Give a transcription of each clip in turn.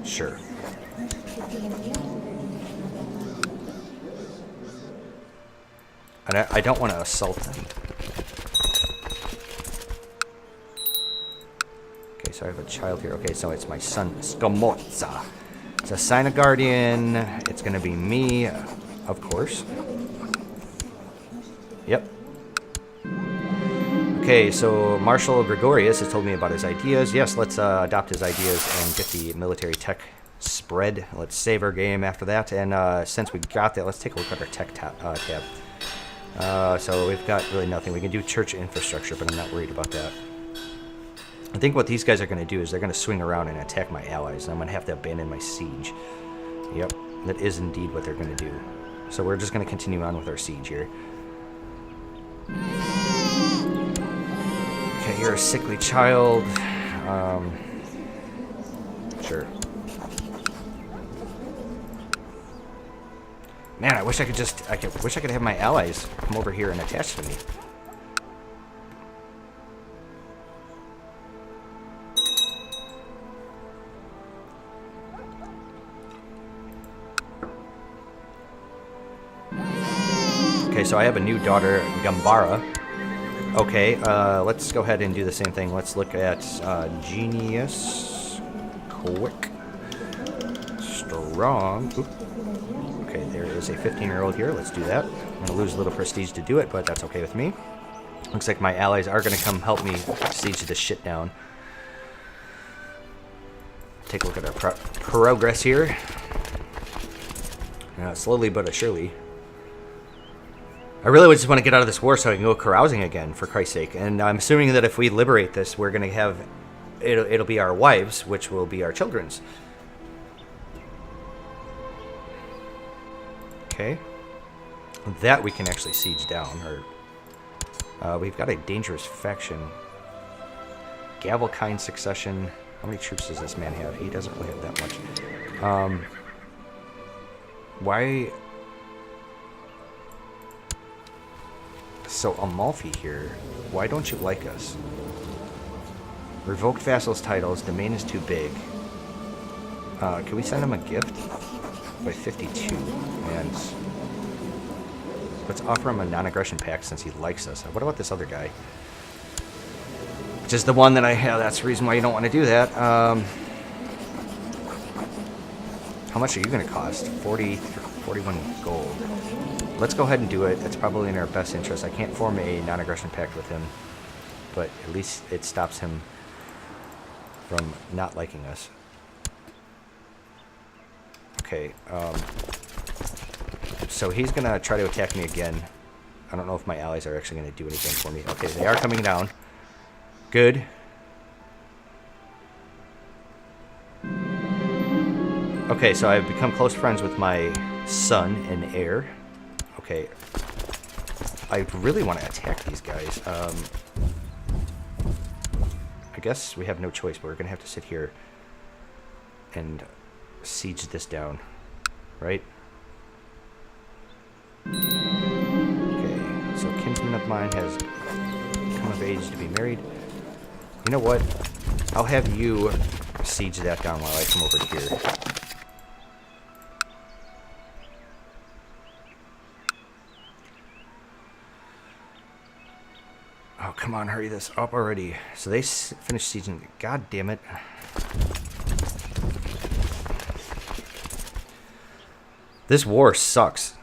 Sure. And I don't want to assault them. Okay, so I have a child here. Okay, so it's my son, Scamozza. It's a sign of guardian. It's going to be me, of course. Yep. Okay, so Marshal Gregorius has told me about his ideas. Yes, let's adopt his ideas and get the military tech spread. Let's save our game after that. And since we got that, let's take a look at our tech tab. So we've got really nothing. We can do church infrastructure, but I'm not worried about that. I think what these guys are going to do is they're going to swing around and attack my allies, and I'm going to have to abandon my siege. Yep, that is indeed what they're going to do. So we're just going to continue on with our siege here. Okay, you're a sickly child. Sure. Man, I wish I could just... wish I could have my allies come over here and attach to me. Okay, so I have a new daughter, Gambara. Okay, let's go ahead and do the same thing. Let's look at genius, quick, strong. Oop. Okay, there is a 15-year-old here. Let's do that. I'm going to lose a little prestige to do it, but that's okay with me. Looks like my allies are going to come help me siege this shit down. Take a look at our progress here. Slowly but surely. I really just want to get out of this war so I can go carousing again, for Christ's sake. And I'm assuming that if we liberate this, we're going to have... It'll be our wives, which will be our children's. Okay. That we can actually siege down. Or we've got a dangerous faction. Gavelkind succession. How many troops does this man have? He doesn't really have that much. Why... So, Amalfi here, why don't you like us? Revoked vassals' titles, domain is too big. Can we send him a gift? By 52. And let's offer him a non-aggression pact since he likes us. What about this other guy? Which is the one that I have. That's the reason why you don't want to do that. How much are you going to cost? 41 gold. Let's go ahead and do it. It's probably in our best interest. I can't form a non-aggression pact with him, but at least it stops him from not liking us. Okay, so he's going to try to attack me again. I don't know if my allies are actually going to do anything for me. Okay, they are coming down. Good. Okay, so I've become close friends with my son and heir. Okay, I really want to attack these guys. I guess we have no choice, but we're going to have to sit here and siege this down, right? Okay, so kinsman of mine has come of age to be married. You know what? I'll have you siege that down while I come over here. Oh, come on, hurry this up already. So they finished sieging. God damn it. This war sucks.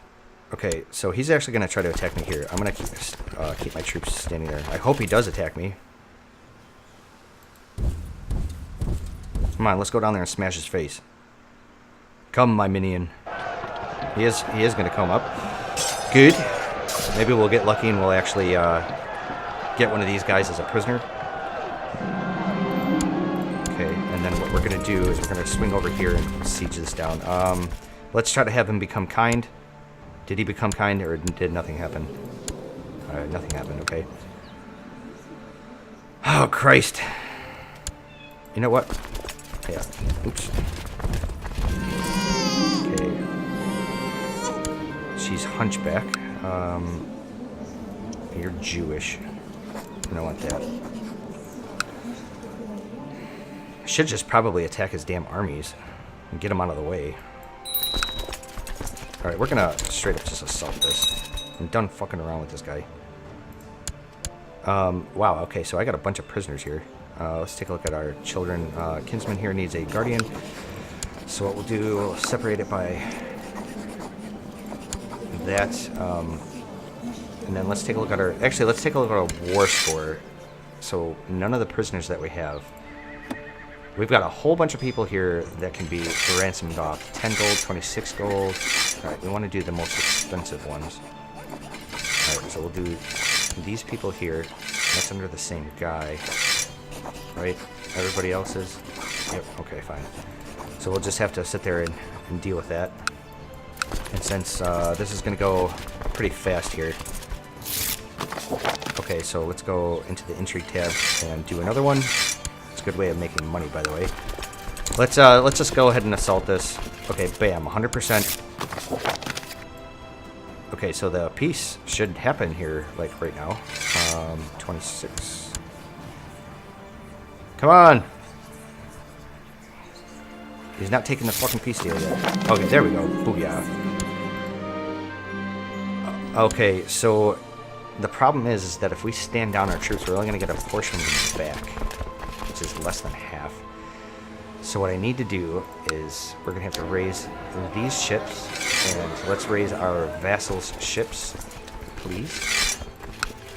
Okay, so he's actually going to try to attack me here. I'm going to keep my troops standing there. I hope he does attack me. Come on, let's go down there and smash his face. Come, my minion. He is going to come up. Good. Maybe we'll get lucky and we'll actually get one of these guys as a prisoner. Okay, and then what we're going to do is we're going to swing over here and siege this down. Let's try to have him become kind. Did he become kind, or did nothing happen? Nothing happened, okay. Oh, Christ. You know what? Yeah. Oops. Okay. She's hunchback. You're Jewish. I don't want that. Should just probably attack his damn armies and get him out of the way. Alright, we're gonna straight up just assault this. I'm done fucking around with this guy. Wow, okay, so I got a bunch of prisoners here. Let's take a look at our children. Kinsman here needs a guardian. So what we'll do, we'll separate it by that. And then let's take a look at our... Actually, let's take a look at our war score. So none of the prisoners that we have... We've got a whole bunch of people here that can be ransomed off. 10 gold, 26 gold. Alright, we want to do the most expensive ones. Alright, so we'll do these people here. That's under the same guy. Right? Everybody else is? Yep, okay, fine. So we'll just have to sit there and deal with that. And since this is going to go pretty fast here. Okay, so let's go into the intrigue tab and do another one. A good way of making money, by the way. Let's just go ahead and assault this. Okay, bam, 100%. Okay, so the peace should happen here, like right now. 26. Come on. He's not taking the fucking peace deal yet. Okay, there we go. Booyah. Okay, so the problem is that if we stand down our troops, we're only going to get a portion of them back, which is less than half. So what I need to do is we're going to have to raise these ships, and let's raise our vassals' ships, please.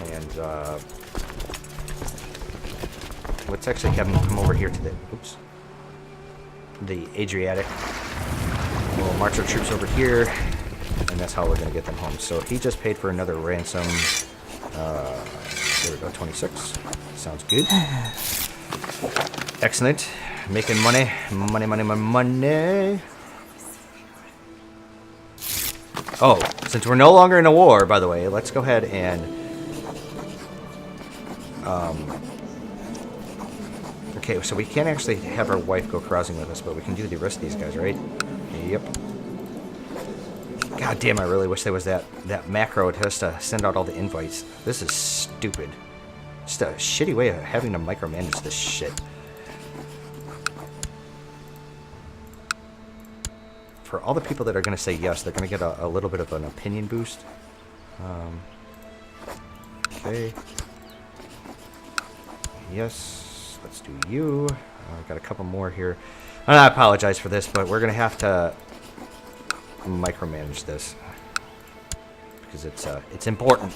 And let's actually have them come over here to the Adriatic. We'll march our troops over here, and that's how we're going to get them home. So he just paid for another ransom. There we go, 26. Sounds good. Excellent. Making money. Money, money, money, money. Oh, since we're no longer in a war, by the way, let's go ahead and... okay, so we can't actually have our wife go carousing with us, but we can do the rest of these guys, right? Yep. God damn, I really wish there was that macro just to send out all the invites. This is stupid. Just a shitty way of having to micromanage this shit. For all the people that are going to say yes, they're going to get a little bit of an opinion boost. Okay. Yes, let's do you. I've got a couple more here. And I apologize for this, but we're going to have to micromanage this because it's important.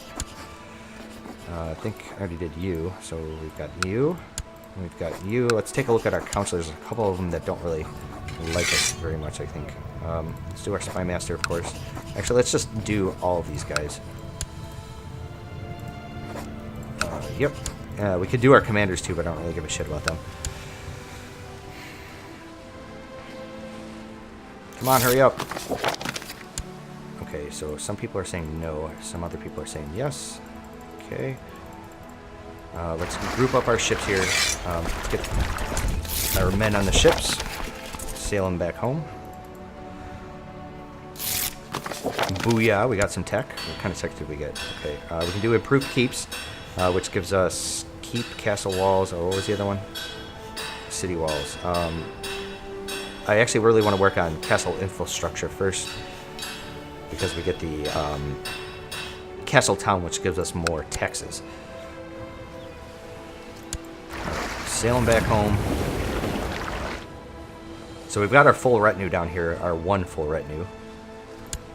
I think I already did you, so we've got you. We've got you. Let's take a look at our counselors. There's a couple of them that don't really like us very much, I think. Let's do our spy master, of course. Actually, let's just do all of these guys. Yep. We could do our commanders too, but I don't really give a shit about them. Come on, hurry up. Okay, so some people are saying no. Some other people are saying yes. Okay. Let's group up our ships here. Let's get our men on the ships. Sail them back home. Booyah, we got some tech. What kind of tech did we get? Okay, we can do improved keeps, which gives us keep, castle walls. Oh, what was the other one? City walls. I actually really want to work on castle infrastructure first, because we get the castle town, which gives us more taxes. Sail them back home. So we've got our full retinue down here, our one full retinue.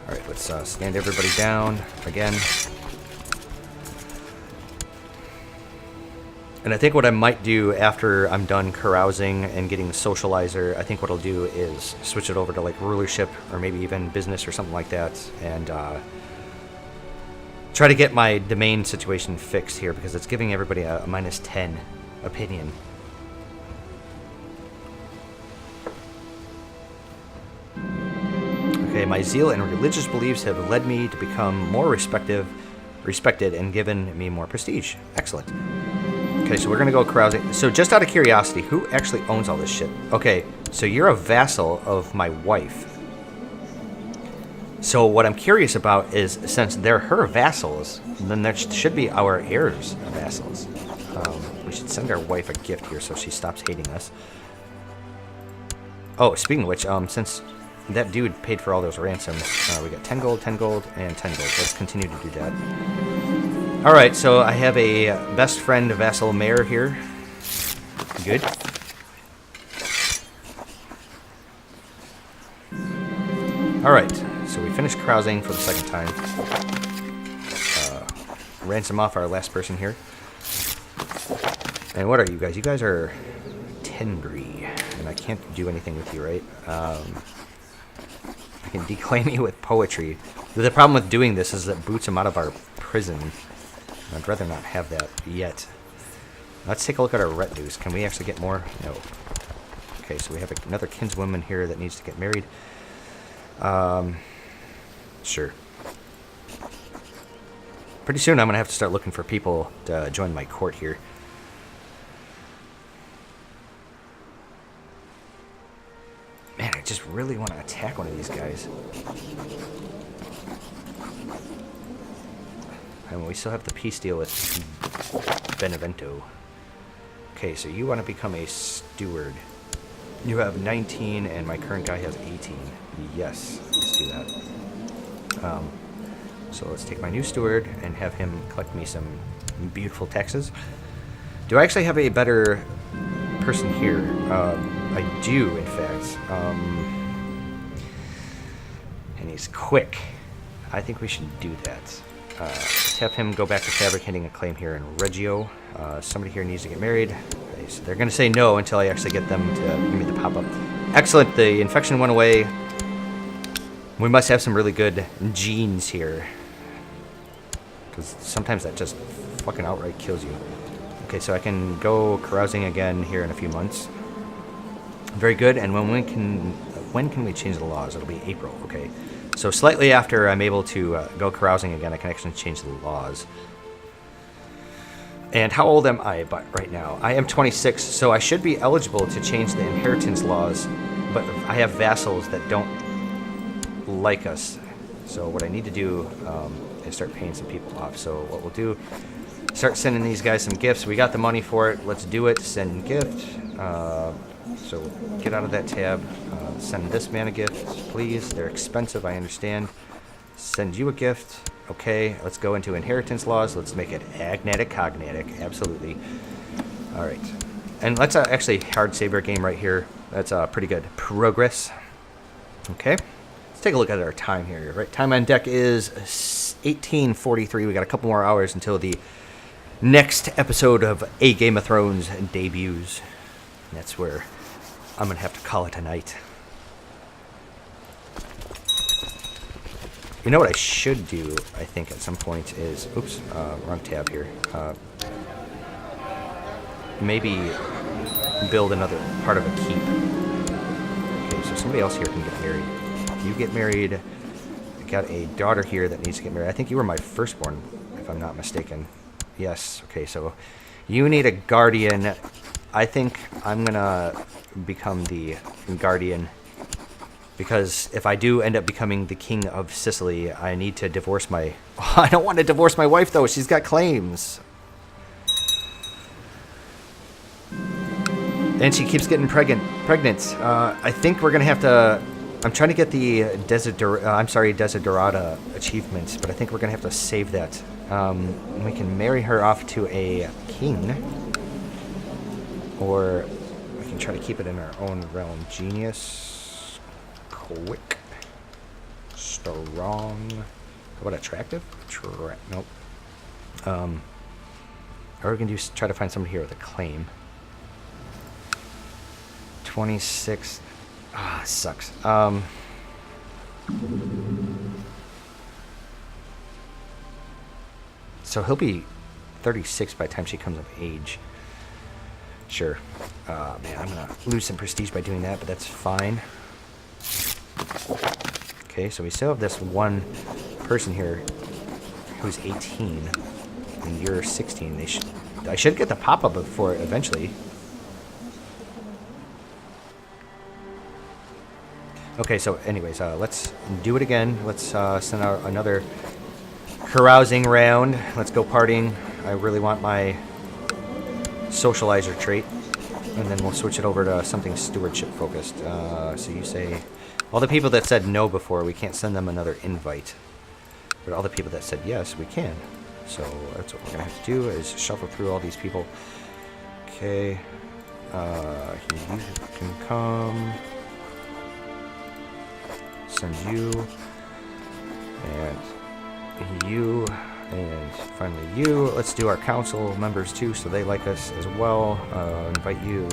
Alright, let's stand everybody down again. And I think what I might do after I'm done carousing and getting the socializer, I think what I'll do is switch it over to like rulership or maybe even business or something like that, and try to get my domain situation fixed here, because it's giving everybody a -10 opinion. Okay, my zeal and religious beliefs have led me to become more respected and given me more prestige. Excellent. Okay, so we're going to go carousing. So just out of curiosity, who actually owns all this shit? Okay, so you're a vassal of my wife. So what I'm curious about is, since they're her vassals, then there should be our heirs vassals. We should send our wife a gift here so she stops hating us. Oh, speaking of which, since that dude paid for all those ransoms, we got 10 gold, 10 gold, and 10 gold. Let's continue to do that. Alright, so I have a best friend vassal mayor here. Good. Alright, so we finished carousing for the second time. Ransom off our last person here. And what are you guys? You guys are Tendry, and I can't do anything with you, right? I can declaim you with poetry. The problem with doing this is that boots him out of our prison. I'd rather not have that yet. Let's take a look at our retinues. Can we actually get more? No. Okay, so we have another kinswoman here that needs to get married. Sure. Pretty soon I'm going to have to start looking for people to join my court here. Man, I just really want to attack one of these guys. And we still have the peace deal with Benevento. Okay, so you want to become a steward. You have 19 and my current guy has 18. Yes, let's do that. So let's take my new steward and have him collect me some beautiful taxes. Do I actually have a better person here? I do, in fact. And he's quick. I think we should do that. Let's have him go back to fabricating a claim here in Reggio. Somebody here needs to get married. Okay, so they're going to say no until I actually get them to give me the pop-up. Excellent, the infection went away. We must have some really good genes here. Because sometimes that just fucking outright kills you. Okay, so I can go carousing again here in a few months. Very good, and when can we change the laws? It'll be April, okay. So slightly after I'm able to go carousing again, I can actually change the laws. And how old am I right now? I am 26, so I should be eligible to change the inheritance laws, but I have vassals that don't like us. So what I need to do is start paying some people off. So what we'll do, start sending these guys some gifts. We got the money for it. Let's do it. Send gift. So get out of that tab. Send this man a gift, please. They're expensive, I understand. Send you a gift. Okay, let's go into inheritance laws. Let's make it agnatic cognatic. Absolutely. All right. And let's actually hard save our game right here. That's pretty good progress. Okay. Let's take a look at our time here. Right, time on deck is 18:43. We got a couple more hours until the next episode of A Game of Thrones debuts. And that's where I'm gonna have to call it a night. You know what I should do, I think, at some point is... Oops, wrong tab here. Maybe build another part of a keep. Okay, so somebody else here can get married. You get married. I got a daughter here that needs to get married. I think you were my firstborn, if I'm not mistaken. Yes, okay, so you need a guardian. I think I'm gonna become the guardian. Because if I do end up becoming the king of Sicily, I need to divorce my... Oh, I don't want to divorce my wife, though. She's got claims. And she keeps getting pregnant. I think we're going to have to... I'm trying to get the Desiderata achievements, but I think we're going to have to save that. We can marry her off to a king. Or we can try to keep it in our own realm. Genius... Quick, strong. What, attractive? Nope. Or we can try to find somebody here with a claim. 26. Ah, sucks. So he'll be 36 by the time she comes of age. Sure. Man, I'm gonna lose some prestige by doing that, but that's fine. Okay, so we still have this one person here who's 18, and you're 16. I should get the pop-up for it eventually. Okay, so anyways, let's do it again. Let's send out another carousing round. Let's go partying. I really want my socializer trait. And then we'll switch it over to something stewardship focused. So you say, all the people that said no before, we can't send them another invite. But all the people that said yes, we can. So that's what we're going to have to do, is shuffle through all these people. Okay. You can come. Send you. And you. And finally you. Let's do our council members too, so they like us as well. Invite you.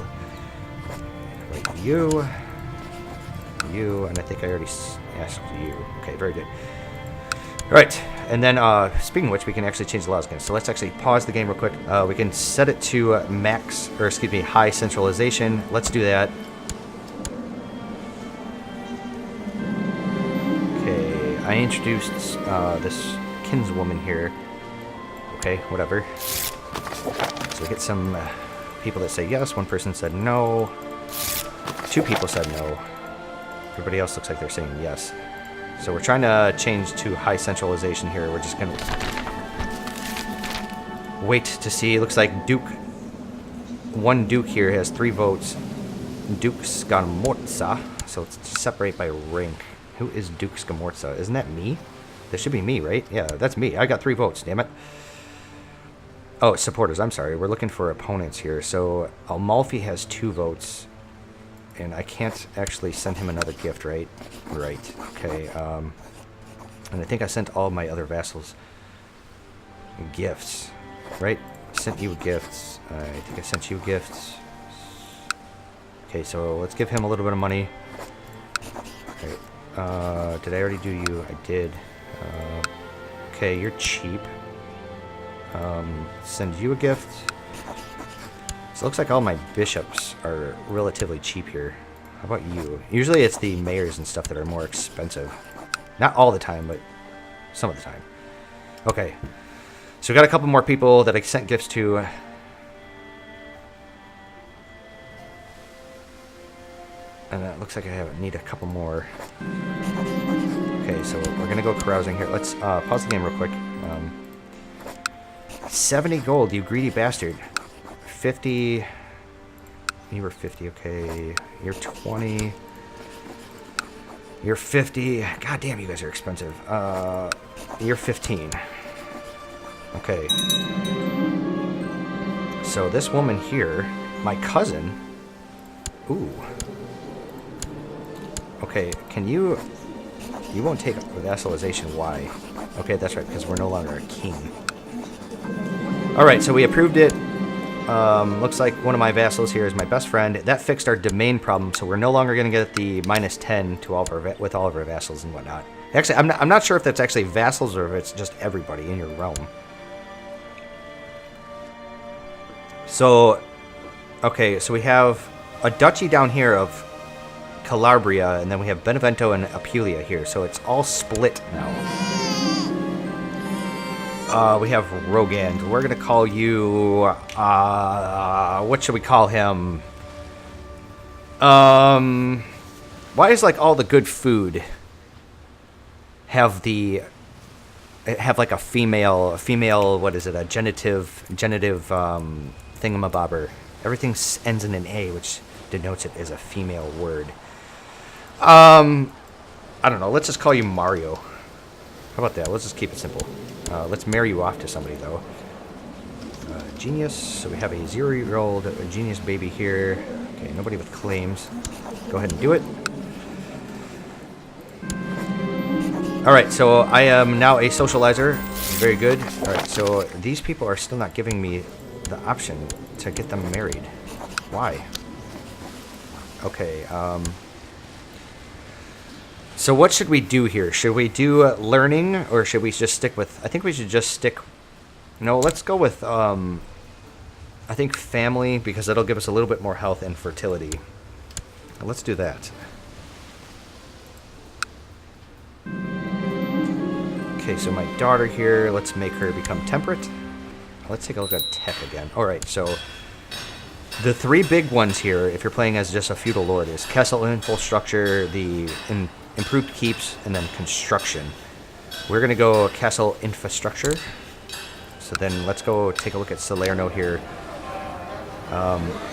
Invite you. You. And I think I already asked you. Okay, very good. Alright, and then speaking of which, we can actually change the laws again. So let's actually pause the game real quick. We can set it to high centralization. Let's do that. Okay, I introduced this kinswoman here. Okay, whatever. So we get some people that say yes. One person said no. 2 people said no. Everybody else looks like they're saying yes. So we're trying to change to high centralization here. We're just going to wait to see. It looks like one Duke here has 3 votes. Duke Scamorza. So let's separate by rank. Who is Duke Scamorza? Isn't that me? That should be me, right? Yeah, that's me. I got 3 votes, damn it. Oh, supporters. I'm sorry. We're looking for opponents here. So Amalfi has 2 votes. And I can't actually send him another gift, right? Right. Okay. And I think I sent all my other vassals gifts, right? Sent you gifts. I think I sent you gifts. Okay, so let's give him a little bit of money. Okay. Did I already do you? I did. Okay, you're cheap. Send you a gift. So it looks like all my bishops are relatively cheap here. How about you? Usually it's the mayors and stuff that are more expensive. Not all the time, but some of the time. Okay. So we got a couple more people that I sent gifts to. And it looks like I need a couple more. Okay, so we're going to go carousing here. Let's pause the game real quick. 70 gold, you greedy bastard. 50. You were 50, okay. You're 20. You're 50. God damn, you guys are expensive. You're 15. Okay. So this woman here, my cousin. Ooh. Okay, can you... You won't take vassalization. Why? Okay, that's right, because we're no longer a king. Alright, so we approved it. Looks like one of my vassals here is my best friend. That fixed our domain problem, so we're no longer going to get the -10 to all of our with all of our vassals and whatnot. Actually, I'm not sure if that's actually vassals or if it's just everybody in your realm. So, okay, so we have a duchy down here of Calabria, and then we have Benevento and Apulia here, so it's all split now. We have Rogand. We're going to call you... what should we call him? Why is, like, all the good food have like a female, what is it, a genitive, thingamabobber. Everything ends in an A, which denotes it as a female word. I don't know. Let's just call you Mario. How about that? Let's just keep it simple. Let's marry you off to somebody, though. Genius. So we have a 0-year-old genius baby here. Okay, nobody with claims. Go ahead and do it. Alright, so I am now a socializer. Very good. Alright, so these people are still not giving me the option to get them married. Why? Okay, so what should we do here? Should we do learning, or should we just stick with... I think we should just stick... No, let's go with, I think family, because that'll give us a little bit more health and fertility. Let's do that. Okay, so my daughter here, let's make her become temperate. Let's take a look at tech again. Alright, so the 3 big ones here, if you're playing as just a feudal lord, is castle infrastructure, the improved keeps, and then construction. We're going to go castle infrastructure. So then let's go take a look at Salerno here.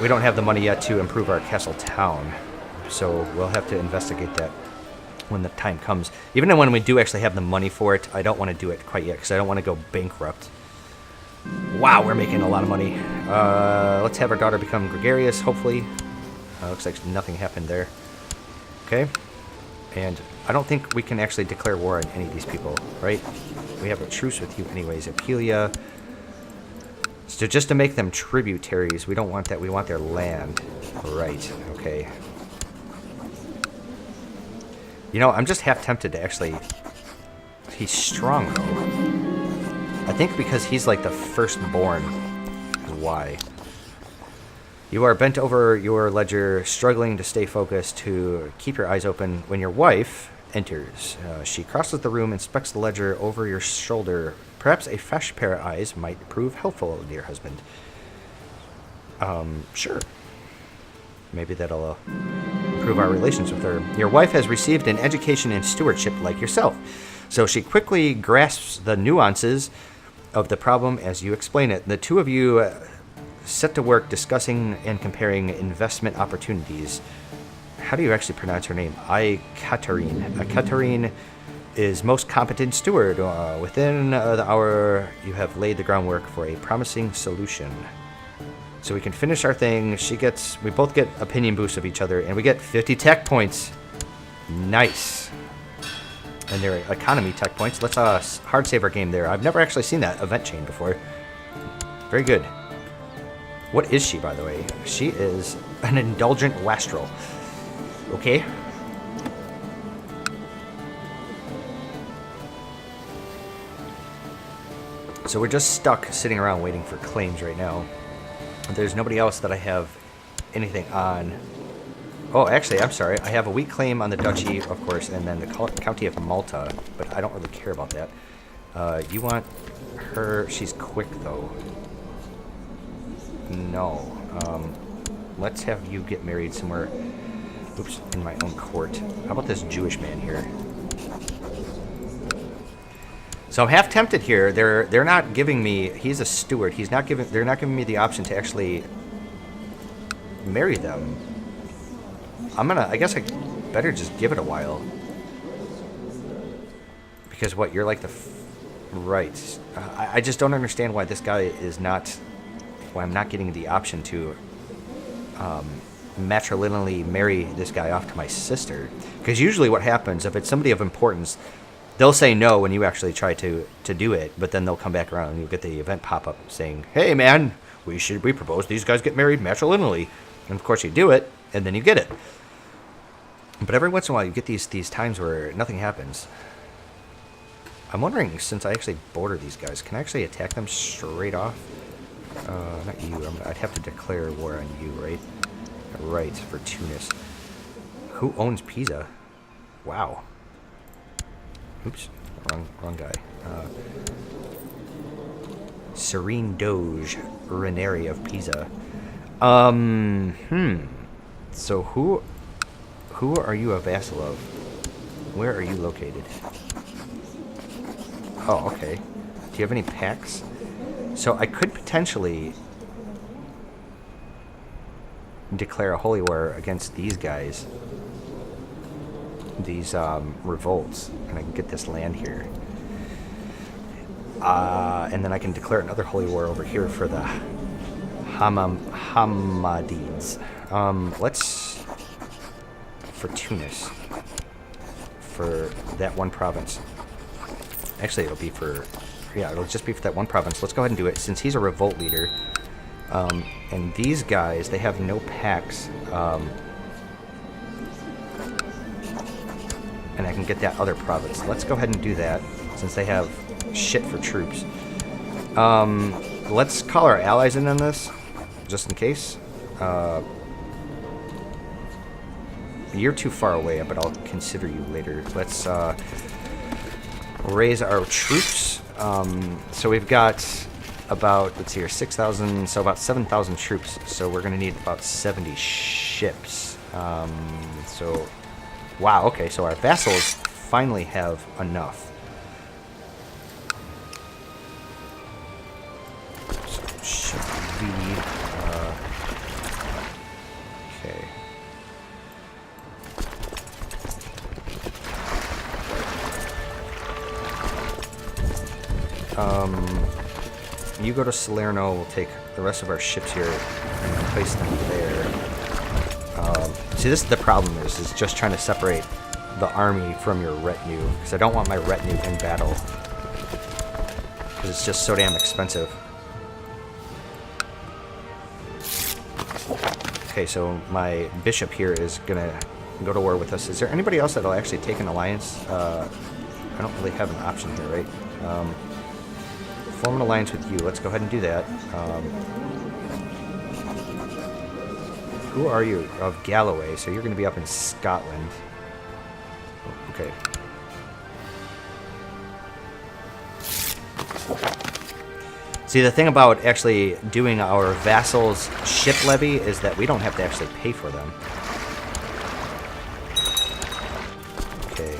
We don't have the money yet to improve our castle town, so we'll have to investigate that when the time comes. Even when we do actually have the money for it, I don't want to do it quite yet because I don't want to go bankrupt. Wow, we're making a lot of money. Let's have our daughter become gregarious, hopefully. Looks like nothing happened there. Okay. And I don't think we can actually declare war on any of these people, right? We have a truce with you anyways. Apulia. So just to make them tributaries, we don't want that. We want their land. Right, okay. You know, I'm just half tempted to actually... He's strong, though. I think because he's like the firstborn is why. You are bent over your ledger, struggling to stay focused, to keep your eyes open when your wife enters. She crosses the room, inspects the ledger over your shoulder. Perhaps a fresh pair of eyes might prove helpful, dear husband. Sure. Maybe that'll improve our relations with her. Your wife has received an education in stewardship like yourself, so she quickly grasps the nuances of the problem as you explain it. The two of you set to work discussing and comparing investment opportunities. How do you actually pronounce her name? Katarine. Katarine is most competent steward. Within the hour, you have laid the groundwork for a promising solution. So we can finish our thing. We both get opinion boosts of each other, and we get 50 tech points. Nice. And their economy tech points. Let's hard save our game there. I've never actually seen that event chain before. Very good. What is she, by the way? She is an indulgent wastrel. Okay. So we're just stuck sitting around waiting for claims right now. There's nobody else that I have anything on. Oh, actually, I'm sorry. I have a weak claim on the duchy, of course, and then the county of Malta, but I don't really care about that. You want her... She's quick, though. No. Let's have you get married somewhere... Oops, in my own court. How about this Jewish man here? So I'm half tempted here. They're not giving me... He's a steward. They're not giving me the option to actually marry them. I guess I better just give it a while. Because what, you're like the... Right. I just don't understand why this guy is not... Why I'm not getting the option to matrilineally marry this guy off to my sister. Because usually what happens, if it's somebody of importance, they'll say no when you actually try to do it, but then they'll come back around and you'll get the event pop up saying, hey man, we propose these guys get married matrilineally. And of course you do it, and then you get it. But every once in a while you get these times where nothing happens. I'm wondering, since I actually border these guys, can I actually attack them straight off? Not you. I'd have to declare war on you, right? Right, for Tunis. Who owns Pisa? Wow. Oops, wrong guy. Serene Doge, Ranieri of Pisa. So who are you a vassal of? Where are you located? Oh, okay. Do you have any pacts? So I could potentially declare a holy war against these guys. These revolts. And I can get this land here. And then I can declare another holy war over here for the Hammadids. Let's... For Tunis. For that one province. Actually, it'll be for... Yeah, it'll just be for that one province. Let's go ahead and do it, since he's a revolt leader. And these guys, they have no pacts. And I can get that other province. Let's go ahead and do that, since they have shit for troops. Let's call our allies in on this, just in case. You're too far away, but I'll consider you later. Let's raise our troops. So we've got about, let's see here, 6,000, so about 7,000 troops. So we're going to need about 70 ships. So, wow, okay, so our vassals finally have enough. So, ship V, Okay. You go to Salerno. We'll take the rest of our ships here and place them there. See, this is the problem is just trying to separate the army from your retinue, because I don't want my retinue in battle, because it's just so damn expensive. Okay, so my bishop here is gonna go to war with us. Is there anybody else that'll actually take an alliance? I don't really have an option here, right? Form an alliance with you. Let's go ahead and do that. Who are you? Of Galloway, so you're going to be up in Scotland. Okay. See, the thing about actually doing our vassals' ship levy is that we don't have to actually pay for them. Okay.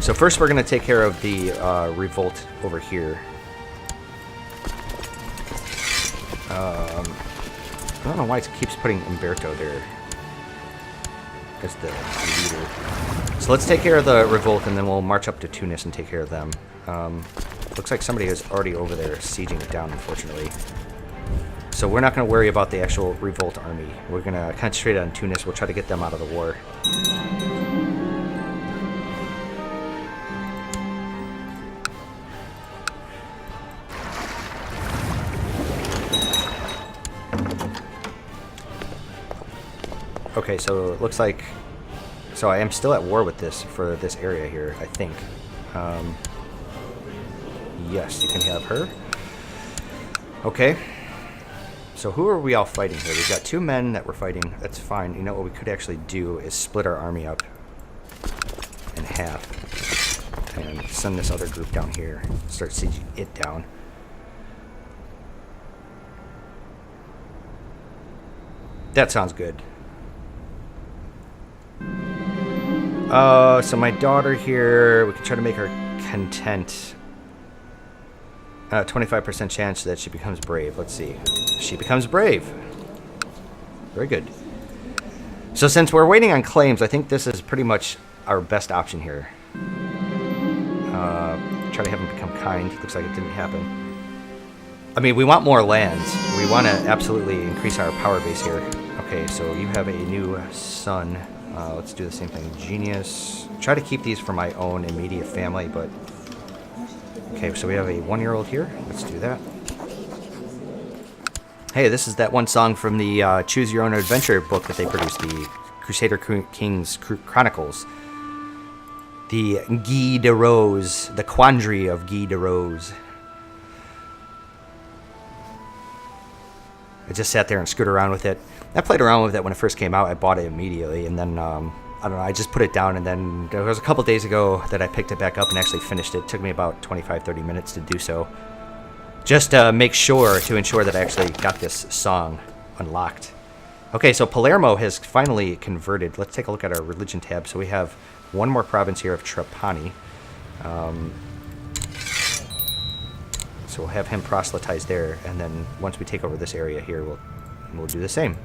So first we're going to take care of the revolt over here. I don't know why it keeps putting Umberto there as the leader. So let's take care of the revolt, and then we'll march up to Tunis and take care of them. Looks like somebody is already over there sieging it down, unfortunately. So we're not going to worry about the actual revolt army. We're going to concentrate on Tunis. We'll try to get them out of the war. Okay, so it looks like... So I am still at war with this for this area here, I think. Yes, you can have her. Okay. So who are we all fighting here? We've got 2 men that we're fighting. That's fine. You know what we could actually do is split our army up in half. And send this other group down here. Start sieging it down. That sounds good. So my daughter here, we can try to make her content. 25% chance that she becomes brave. Let's see. She becomes brave. Very good. So since we're waiting on claims, I think this is pretty much our best option here. Try to have him become kind. Looks like it didn't happen. I mean, we want more lands. We want to absolutely increase our power base here. Okay, so you have a new son. Let's do the same thing. Genius. Try to keep these for my own immediate family, but... Okay, so we have a 1-year-old here. Let's do that. Hey, this is that one song from the Choose Your Own Adventure book that they produced, the Crusader Kings Chronicles. The Guy de Rose, the Quandary of Guy de Rose. I just sat there and screwed around with it. I played around with it when it first came out. I bought it immediately, and then, I don't know, I just put it down, and then there was a couple days ago that I picked it back up and actually finished it. It took me about 25-30 minutes to do so. Just to ensure that I actually got this song unlocked. Okay, so Palermo has finally converted. Let's take a look at our religion tab. So we have one more province here of Trapani. So we'll have him proselytize there, and then once we take over this area here, we'll do the same.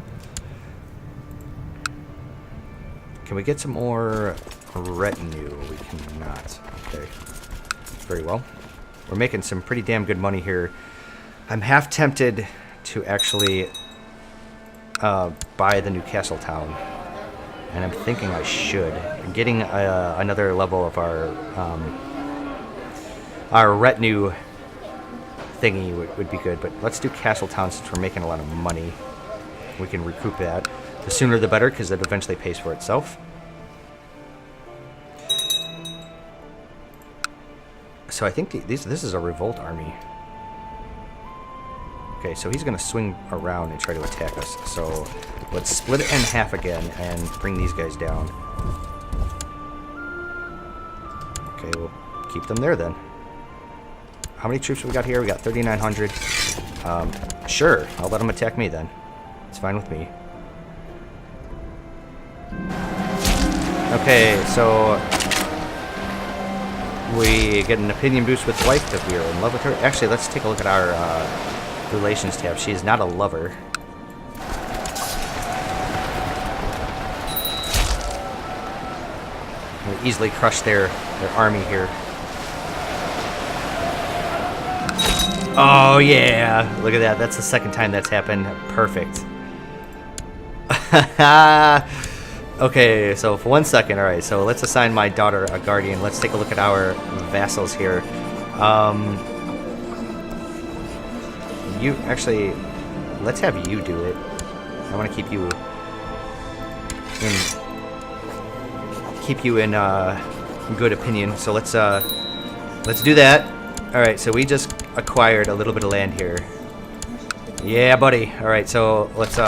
Can we get some more retinue? We cannot. Okay. Very well. We're making some pretty damn good money here. I'm half tempted to actually buy the new castle town, and I'm thinking I should. Getting another level of our retinue thingy would be good, but let's do castle town since we're making a lot of money. We can recoup that. The sooner the better, because it eventually pays for itself. So I think this is a revolt army. Okay, so he's going to swing around and try to attack us. So let's split it in half again and bring these guys down. Okay, we'll keep them there then. How many troops we got here? We got 3,900. Sure, I'll let them attack me then. It's fine with me. Okay, so We get an opinion boost with wife because we are in love with her. Actually, let's take a look at our relations tab. She is not a lover. We easily crush their army here. Oh yeah, look at that. That's the second time that's happened. Perfect. Okay, so for 1 second, all right, so let's assign my daughter a guardian. Let's take a look at our vassals here. You, actually, let's have you do it. I want to keep you in good opinion, so let's do that. All right, so we just acquired a little bit of land here. Yeah, buddy. All right, so let's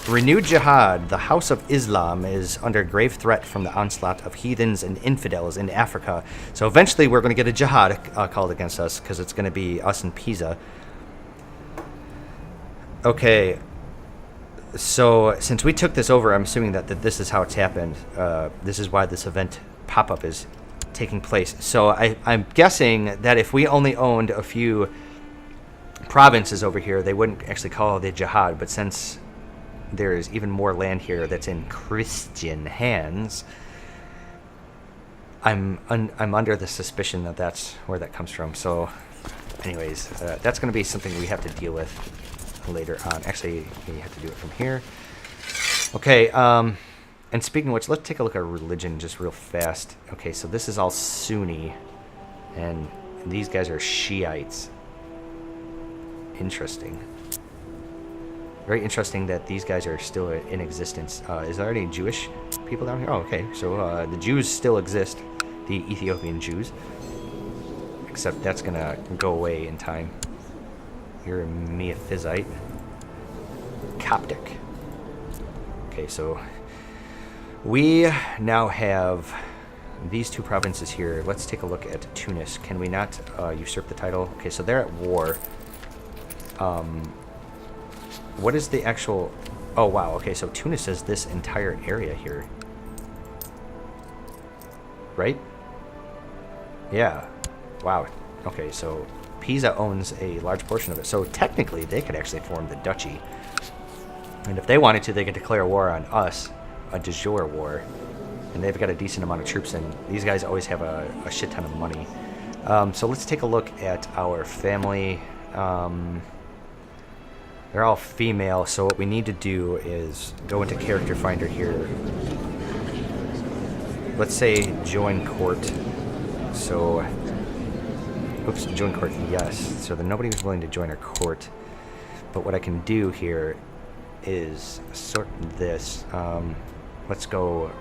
renewed jihad. The House of Islam is under grave threat from the onslaught of heathens and infidels in Africa. So eventually we're going to get a jihad called against us because it's going to be us in Pisa. Okay. So since we took this over, I'm assuming that this is how it's happened. This is why this event pop-up is taking place. So I'm guessing that if we only owned a few provinces over here, they wouldn't actually call it a jihad. But since there's even more land here that's in Christian hands, I'm under the suspicion that that's where that comes from. So anyways, that's going to be something we have to deal with later on. Actually, we have to do it from here. Okay, and speaking of which, let's take a look at religion just real fast. Okay, so this is all Sunni, and these guys are Shiites. Interesting. Very interesting that these guys are still in existence. Is there any Jewish people down here? Oh, okay. So the Jews still exist, the Ethiopian Jews. Except that's going to go away in time. You're a Miaphysite. Coptic. Okay, so we now have these two provinces here. Let's take a look at Tunis. Can we not usurp the title? Okay, so they're at war. What is the actual... Oh, wow. Okay, so Tunis is this entire area here. Right? Yeah. Wow. Okay, so Pisa owns a large portion of it. So technically, they could actually form the duchy. And if they wanted to, they could declare war on us. A de jure war. And they've got a decent amount of troops, and these guys always have a shit ton of money. So let's take a look at our family. They're all female, so what we need to do is go into Character Finder here. Let's say join court. So, oops, join court, yes. So then nobody was willing to join our court. But what I can do here is sort this. Let's go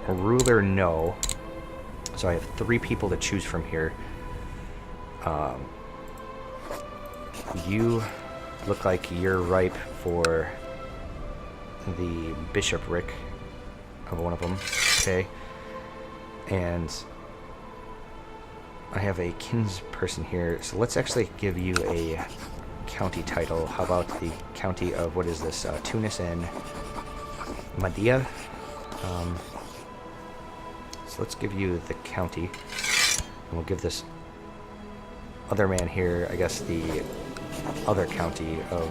ruler, no. So I have 3 people to choose from here. You look like you're ripe for the bishopric of one of them. Okay. And I have a kinsperson here. So let's actually give you a county title. How about the county of, what is this? Tunis and Mahdia. So let's give you the county. And we'll give this other man here, I guess, the other county of,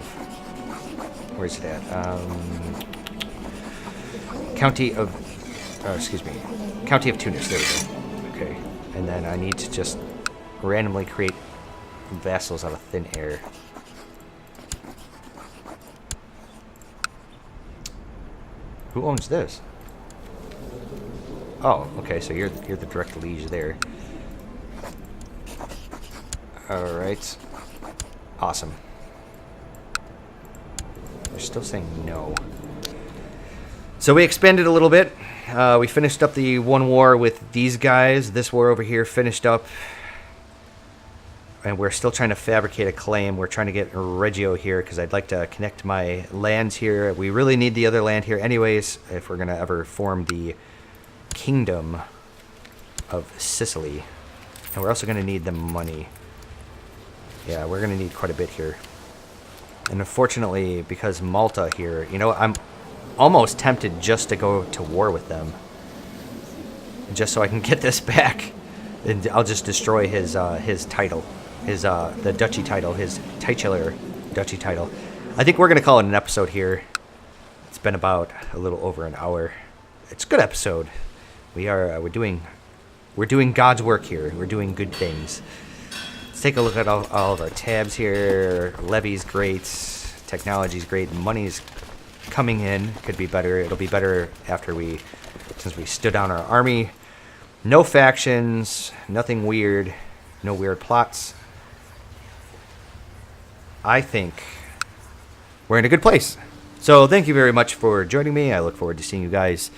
where's it at? County of, excuse me, county of Tunis. There we go. Okay, and then I need to just randomly create vassals out of thin air. Who owns this? Oh, okay, so you're the direct liege there. All right. Awesome. They're still saying no. So we expanded a little bit. We finished up the one war with these guys. This war over here finished up. And we're still trying to fabricate a claim. We're trying to get Reggio here because I'd like to connect my lands here. We really need the other land here anyways if we're going to ever form the Kingdom of Sicily. And we're also going to need the money. Yeah, we're going to need quite a bit here. And unfortunately, because Malta here, you know, I'm almost tempted just to go to war with them. Just so I can get this back. And I'll just destroy his title, the duchy title, his titular duchy title. I think we're gonna call it an episode here. It's been about a little over an hour. It's a good episode. We're doing God's work here. We're doing good things. Let's take a look at all of our tabs here. Levy's great. Technology's great. Money's coming in. Could be better. It'll be better since we stood down our army. No factions. Nothing weird. No weird plots. I think we're in a good place. So thank you very much for joining me. I look forward to seeing you guys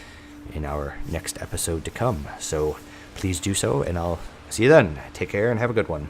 in our next episode to come. So please do so, and I'll see you then. Take care and have a good one.